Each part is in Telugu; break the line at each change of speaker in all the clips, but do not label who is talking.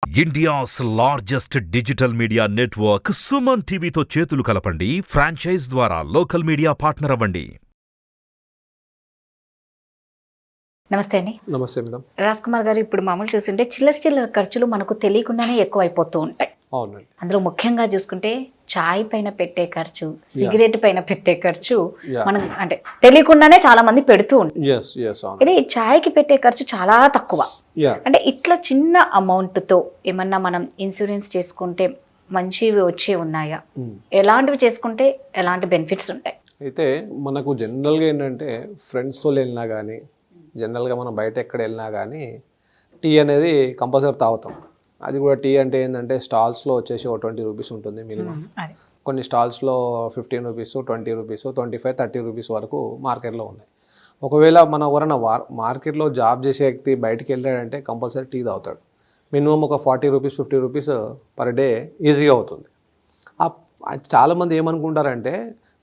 India's largest digital media network SumanTV తో చేతులు కలపండి. ఫ్రాంచైజ్ ద్వారా లోకల్ మీడియా పార్ట్నర్ అవ్వండి.
నమస్తే అండి.
నమస్తే మేడం.
రాజ్ కుమార్ గారు, ఇప్పుడు మామూలు చూస్తుంటే చిల్లర ఖర్చులు మనకు తెలియకుండానే ఎక్కువ అయిపోతూ ఉంటాయి.
అవునండి.
అందులో ముఖ్యంగా చూసుకుంటే చాయ్ పైన పెట్టే ఖర్చు, సిగరెట్ పైన పెట్టే ఖర్చు మనం అంటే తెలియకుండానే చాలా మంది పెడుతూ ఉంటారు. ఇది చాయ్కి పెట్టే ఖర్చు చాలా తక్కువ. అంటే ఇట్లా చిన్న అమౌంట్ తో ఏమన్నా మనం ఇన్సూరెన్స్ చేసుకుంటే మంచివి వచ్చే ఉన్నాయా? ఎలాంటివి చేసుకుంటే ఎలాంటి బెనిఫిట్స్ ఉంటాయి?
అయితే మనకు జనరల్గా ఏంటంటే ఫ్రెండ్స్తో వెళ్ళినా కానీ, జనరల్గా మనం బయట ఎక్కడ వెళ్ళినా కానీ టీ అనేది కంపల్సరీ తాగుతాం. అది కూడా టీ అంటే ఏంటంటే స్టాల్స్లో వచ్చేసి ఒక 20 రూపీస్ ఉంటుంది మినిమం. కొన్ని స్టాల్స్లో 15 రూపీస్, 20 రూపీస్, 25, 30 రూపీస్ వరకు మార్కెట్లో ఉన్నాయి. ఒకవేళ మన ఎవరైనా మార్కెట్లో జాబ్ చేసే వ్యక్తి బయటికి వెళ్ళాడంటే కంపల్సరీ టీ తాగుతాడు. మినిమం ఒక 40 రూపీస్, 50 రూపీస్ పర్ డే ఈజీగా అవుతుంది. చాలామంది ఏమనుకుంటారంటే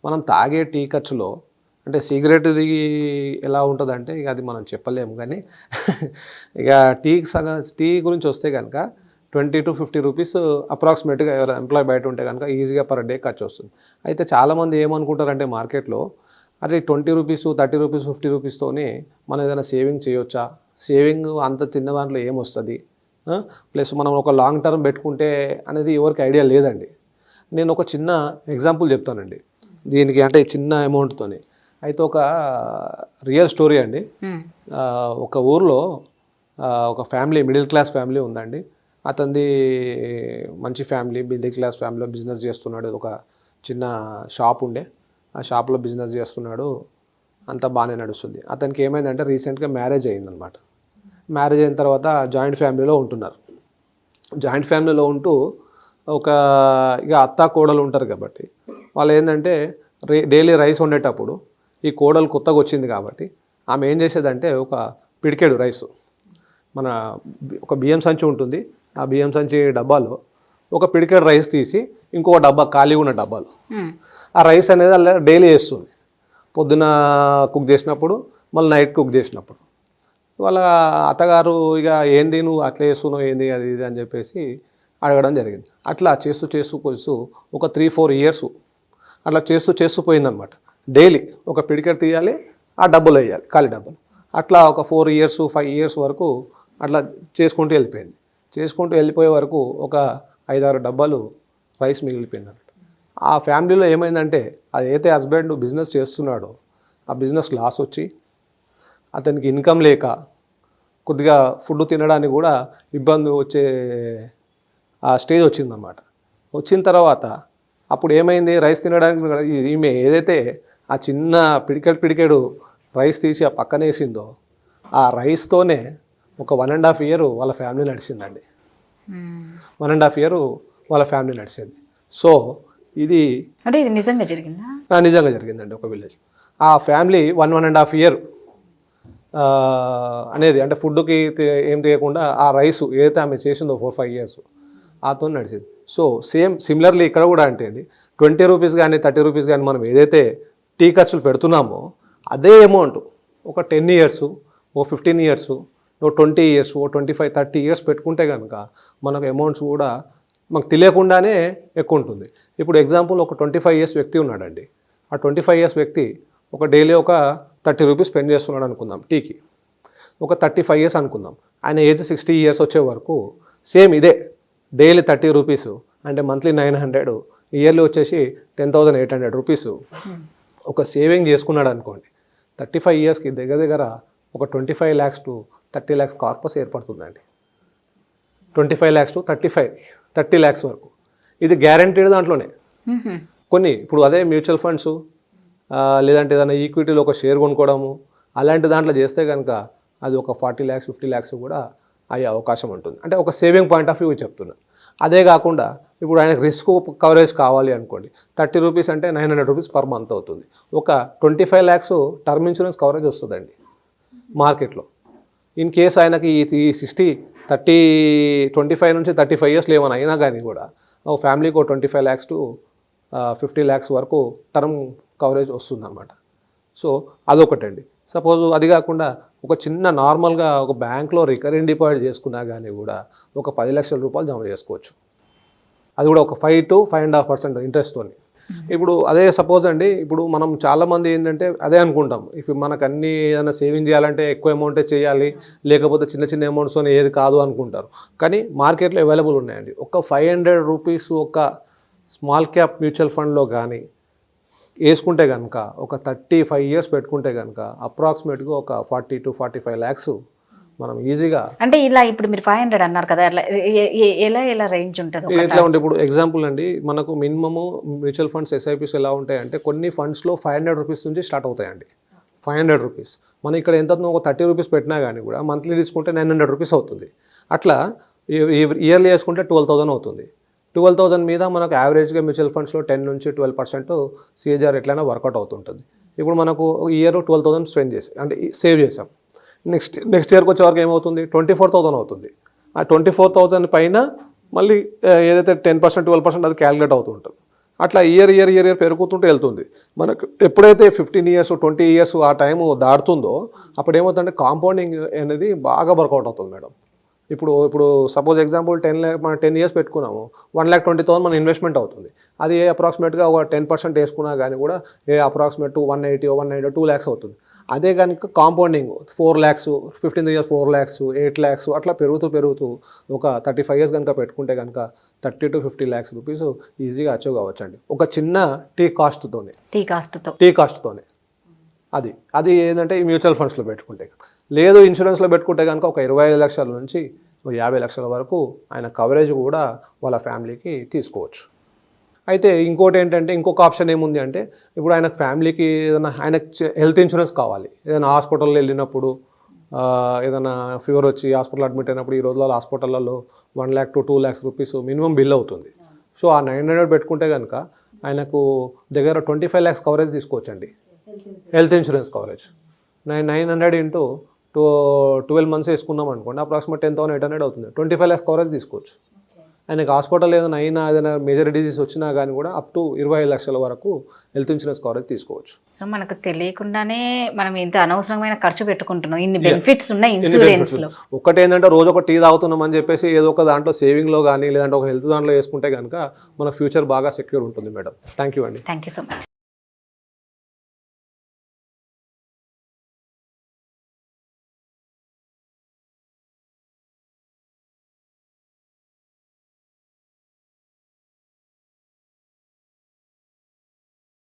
మనం తాగే టీ ఖర్చులో అంటే సిగరెట్ది ఎలా ఉంటుందంటే ఇక అది మనం చెప్పలేము, కానీ ఇక టీ గురించి వస్తే కనుక 20 to 50 రూపీస్ అప్రాక్సిమేట్గా ఎవరు ఎంప్లాయ్ బయట ఉంటే కనుక ఈజీగా పర్ డే ఖర్చు వస్తుంది. అయితే చాలామంది ఏమనుకుంటారంటే మార్కెట్లో అదే 20 రూపీస్, 30 రూపీస్, 50 రూపీస్తోనే మనం ఏదైనా సేవింగ్ చేయొచ్చా, సేవింగ్ అంత చిన్న దాంట్లో ఏమొస్తుంది, ప్లస్ మనం ఒక లాంగ్ టర్మ్ పెట్టుకుంటే అనేది ఎవరికి ఐడియా లేదండి. నేను ఒక చిన్న ఎగ్జాంపుల్ చెప్తానండి దీనికి, అంటే చిన్న అమౌంట్తోనే. అయితే ఒక రియల్ స్టోరీ అండి. ఒక ఊర్లో ఒక ఫ్యామిలీ, మిడిల్ క్లాస్ ఫ్యామిలీ ఉందండి. అతనిది మంచి ఫ్యామిలీ, మిడిల్ క్లాస్ ఫ్యామిలీలో బిజినెస్ చేస్తున్నాడు. ఒక చిన్న షాప్ ఉండే, ఆ షాప్లో బిజినెస్ చేస్తున్నాడు. అంతా బాగానే నడుస్తుంది. అతనికి ఏమైందంటే రీసెంట్గా మ్యారేజ్ అయిందనమాట. మ్యారేజ్ అయిన తర్వాత జాయింట్ ఫ్యామిలీలో ఉంటున్నారు. జాయింట్ ఫ్యామిలీలో ఉంటూ ఒక ఇక అత్త కోడలు ఉంటారు కాబట్టి వాళ్ళు ఏంటంటే డైలీ రైస్ వండేటప్పుడు ఈ కోడలు కొత్తగా వచ్చింది కాబట్టి ఆమె ఏం చేసేదంటే ఒక పిడికెడు రైసు, మన ఒక బియ్యం సంచి ఉంటుంది, ఆ బియ్యం సంచి డబ్బాలో ఒక పిడికెడు రైస్ తీసి ఇంకొక డబ్బా ఖాళీ ఉన్న డబ్బాలు ఆ రైస్ అనేది అలా డైలీ వేస్తుంది. పొద్దున కుక్ చేసినప్పుడు, మళ్ళీ నైట్ కుక్ చేసినప్పుడు. వాళ్ళ అత్తగారు ఇక ఏంది నువ్వు అట్లా చేస్తున్నావు ఏంది అది ఇది అని చెప్పేసి అడగడం జరిగింది. అట్లా చేస్తూ ఒక 3-4 ఇయర్స్ అట్లా చేస్తూ పోయిందనమాట. డైలీ ఒక పిడికెట్ తీయాలి, ఆ డబ్బులు వేయాలి, ఖాళీ డబ్బులు. అట్లా ఒక 4 ఇయర్స్ 5 ఇయర్స్ వరకు అట్లా చేసుకుంటూ వెళ్ళిపోయింది. చేసుకుంటూ వెళ్ళిపోయే వరకు ఒక 5-6 డబ్బాలు రైస్ మిగిలిపోయింది అన్నమాట. ఆ ఫ్యామిలీలో ఏమైందంటే అదైతే హస్బెండ్ బిజినెస్ చేస్తున్నాడో ఆ బిజినెస్ లాస్ వచ్చి అతనికి ఇన్కమ్ లేక కొద్దిగా ఫుడ్ తినడానికి కూడా ఇబ్బంది వచ్చే ఆ స్టేజ్ వచ్చిందన్నమాట. వచ్చిన తర్వాత అప్పుడు ఏమైంది, రైస్ తినడానికి ఈమె ఏదైతే ఆ చిన్న పిడికెడు రైస్ తీసి ఆ పక్కన వేసిందో ఆ రైస్తోనే ఒక 1.5 ఇయర్ వాళ్ళ ఫ్యామిలీ నడిచిందండి. 1.5 ఇయర్ వాళ్ళ ఫ్యామిలీ నడిచింది. సో ఇది
అంటే ఇది నిజంగా జరిగిందా?
నిజంగా జరిగిందండి. ఒక విలేజ్ ఆ ఫ్యామిలీ 1.5 ఇయర్ అనేది అంటే ఫుడ్కి ఏం చేయకుండా ఆ రైస్ ఏదైతే ఆమె చేసిందో 4-5 ఇయర్స్ ఆతో నడిచింది. సో సిమిలర్లీ ఇక్కడ కూడా అంటే అండి 20 రూపీస్ కానీ 30 రూపీస్ కానీ మనం ఏదైతే టీ ఖర్చులు పెడుతున్నామో అదే అమౌంట్ ఒక 10 ఇయర్స్, ఓ 15 ఇయర్స్, ఓ 20 ఇయర్స్, ఓ 25-30 ఇయర్స్ పెట్టుకుంటే కనుక మనకు అమౌంట్స్ కూడా మనకు తెలియకుండానే ఎక్కువ ఉంటుంది. ఇప్పుడు ఎగ్జాంపుల్ ఒక 25 ఇయర్స్ వ్యక్తి ఉన్నాడండి. ఆ 25 ఇయర్స్ వ్యక్తి ఒక డైలీ ఒక 30 రూపీస్ స్పెండ్ చేస్తున్నాడు అనుకుందాం టీకి. ఒక 35 ఇయర్స్ అనుకుందాం. ఆయన ఏజ్ 60 ఇయర్స్ వచ్చే వరకు సేమ్ ఇదే డైలీ 30 రూపీస్ అంటే మంత్లీ 900, ఇయర్లీ వచ్చేసి 10,800 రూపీస్ ఒక సేవింగ్ చేసుకున్నాడు అనుకోండి. 35 ఇయర్స్కి దగ్గర ఒక 25 lakhs to 30 lakhs కార్పస్ ఏర్పడుతుందండి. 25 lakhs to 30 lakhs వరకు ఇది గ్యారంటీడ్ దాంట్లోనే. కొన్ని ఇప్పుడు అదే మ్యూచువల్ ఫండ్స్ లేదంటే ఏదైనా ఈక్విటీలో ఒక షేర్ కొనుక్కోవడము అలాంటి దాంట్లో చేస్తే కనుక అది ఒక 40 lakhs 50 lakhs కూడా అయ్యే అవకాశం ఉంటుంది. అంటే ఒక సేవింగ్ పాయింట్ ఆఫ్ వ్యూ చెప్తున్నాను. అదే కాకుండా ఇప్పుడు ఆయనకు రిస్క్ కవరేజ్ కావాలి అనుకోండి, 30 రూపీస్ అంటే 900 రూపీస్ పర్ మంత్ అవుతుంది. ఒక 25 lakhs టర్మ్ ఇన్సూరెన్స్ కవరేజ్ వస్తుందండి మార్కెట్లో. ఇన్ కేస్ ఆయనకి ఈ 25 నుంచి 35 ఇయర్స్ ఏమైనా అయినా కానీ కూడా ఒక ఫ్యామిలీకి ఒక 25 lakhs to 50 lakhs వరకు టర్మ్ కవరేజ్ వస్తుందన్నమాట. సో అదొకటండి. సపోజ్ అది కాకుండా ఒక చిన్న నార్మల్గా ఒక బ్యాంక్లో రికరింగ్ డిపాజిట్ చేసుకున్నా కానీ కూడా ఒక 10 లక్షల రూపాయలు జమ చేసుకోవచ్చు. అది కూడా ఒక 5 to 5.5% ఇంట్రెస్ట్తో. ఇప్పుడు అదే సపోజ్ అండి, ఇప్పుడు మనం చాలామంది ఏంటంటే అదే అనుకుంటాం, ఇప్పుడు మనకు అన్ని ఏదైనా సేవింగ్ చేయాలంటే ఎక్కువ అమౌంటే చేయాలి, లేకపోతే చిన్న చిన్న అమౌంట్స్తో ఏది కాదు అనుకుంటారు. కానీ మార్కెట్లో అవైలబుల్ ఉన్నాయండి. ఒక 500 రూపీస్ ఒక స్మాల్ క్యాప్ మ్యూచువల్ ఫండ్లో కానీ వేసుకుంటే కనుక ఒక 35 years పెట్టుకుంటే కనుక అప్రాక్సిమేట్గా ఒక 40 to 45 lakhs మనం ఈజీగా.
అంటే ఇలా ఇప్పుడు మీరు 500 అన్నారు కదా, అట్లా ఎలా రేంజ్ ఉంటుంది?
ఎట్లా ఉంటే ఇప్పుడు ఎగ్జాంపుల్ అండి, మనకు మినిమము మ్యూచువల్ ఫండ్స్ ఎస్ఐపిస్ ఎలా ఉంటాయంటే కొన్ని ఫండ్స్లో 500 రూపీస్ నుంచి స్టార్ట్ అవుతాయండి. 500 రూపీస్ మనం ఇక్కడ ఎంత ఒక 30 రూపీస్ పెట్టినా కానీ కూడా మంత్లీ తీసుకుంటే 900 రూపీస్ అవుతుంది. అట్లా ఇయర్లీ వేసుకుంటే 12,000 అవుతుంది. 12,000 మీద మనకు యావరేజ్గా మ్యూచువల్ ఫండ్స్లో 10 నుంచి 12% సిఏజీఆర్ ఎట్లయినా వర్కౌట్ అవుతుంటుంది. ఇప్పుడు మనకు ఇయర్ 12,000 స్పెండ్ చేసి అంటే సేవ్ చేసాం, నెక్స్ట్ ఇయర్కి వచ్చే వరకు ఏమవుతుంది 24,000 అవుతుంది. ఆ 24,000 పైన మళ్ళీ ఏదైతే 10% 12% అది క్యాలిక్యులేట్ అవుతూ ఉంటుంది. అట్లా ఇయర్ పెరుగుతుంటే వెళ్తుంది. మనకు ఎప్పుడైతే 15 years 20 years ఆ టైము దాటుతుందో అప్పుడు ఏమవుతుందంటే కాంపౌండింగ్ అనేది బాగా వర్కౌట్ అవుతుంది మేడం. ఇప్పుడు సపోజ్ ఎగ్జాంపుల్ 10 years పెట్టుకున్నాము, 1,20,000 మన ఇన్వెస్ట్మెంట్ అవుతుంది. అది అప్రాక్సిమేట్గా ఒక 10% వేసుకున్నా కానీ కూడా అప్రాక్సిమేట్ 180 190 2 lakhs అవుతుంది. అదే కనుక compounding 4 lakhs 15 years 4 lakhs 8 lakhs అట్లా పెరుగుతూ ఒక 35 years కనుక పెట్టుకుంటే కనుక 30 to 50 lakhs రూపీస్ ఈజీగా అచీవ్ కావచ్చు అండి, ఒక చిన్న టీ కాస్ట్తోనే. అది ఏంటంటే ఈ మ్యూచువల్ ఫండ్స్లో పెట్టుకుంటే. లేదు ఇన్సూరెన్స్లో పెట్టుకుంటే కనుక ఒక 25 లక్షల నుంచి 50 లక్షల వరకు ఆయన కవరేజ్ కూడా వాళ్ళ ఫ్యామిలీకి తీసుకోవచ్చు. అయితే ఇంకోటి ఏంటంటే ఇంకొక ఆప్షన్ ఏముంది అంటే, ఇప్పుడు ఆయన ఫ్యామిలీకి ఏదైనా ఆయనకు హెల్త్ ఇన్సూరెన్స్ కావాలి, ఏదైనా హాస్పిటల్లో వెళ్ళినప్పుడు ఏదైనా ఫీవర్ వచ్చి హాస్పిటల్ అడ్మిట్ అయినప్పుడు ఈ రోజుల్లో హాస్పిటల్లో 1 lakh to 2 lakhs rupees minimum bill అవుతుంది. సో ఆ 900 పెట్టుకుంటే కనుక ఆయనకు దగ్గర 25 lakhs కవరేజ్ తీసుకోవచ్చండి, health insurance coverage. 900 into 12 months వేసుకున్నాం అనుకోండి, అప్రాక్సిమేట్ 10,800 అవుతుంది. 25 lakhs కవరేజ్ తీసుకోవచ్చు. ఆయనకి హాస్పిటల్ ఏదైనా మేజర్ డిసీజ్ వచ్చినా కానీ కూడా అప్ టు 25 లక్షల వరకు హెల్త్ ఇన్సూరెన్స్ కవరేజ్ తీసుకోవచ్చు.
సో మనకు తెలియకుండానే మనం ఇంత అనవసరమైన ఖర్చు పెట్టుకుంటున్నాం, ఇన్ని బెనిఫిట్స్ ఉన్నాయి ఇన్సూరెన్స్ లో.
ఒకటి ఏంటంటే రోజు ఒక టీ తాగుతున్నాం అని చెప్పేసి ఏదో ఒక దాంట్లో సేవింగ్లో కానీ లేదంటే ఒక హెల్త్ దాంట్లో వేసుకుంటే కనుక మన ఫ్యూచర్ బాగా సెక్యూర్ ఉంటుంది మేడం. థ్యాంక్ యూ అండి.
Thank you so much.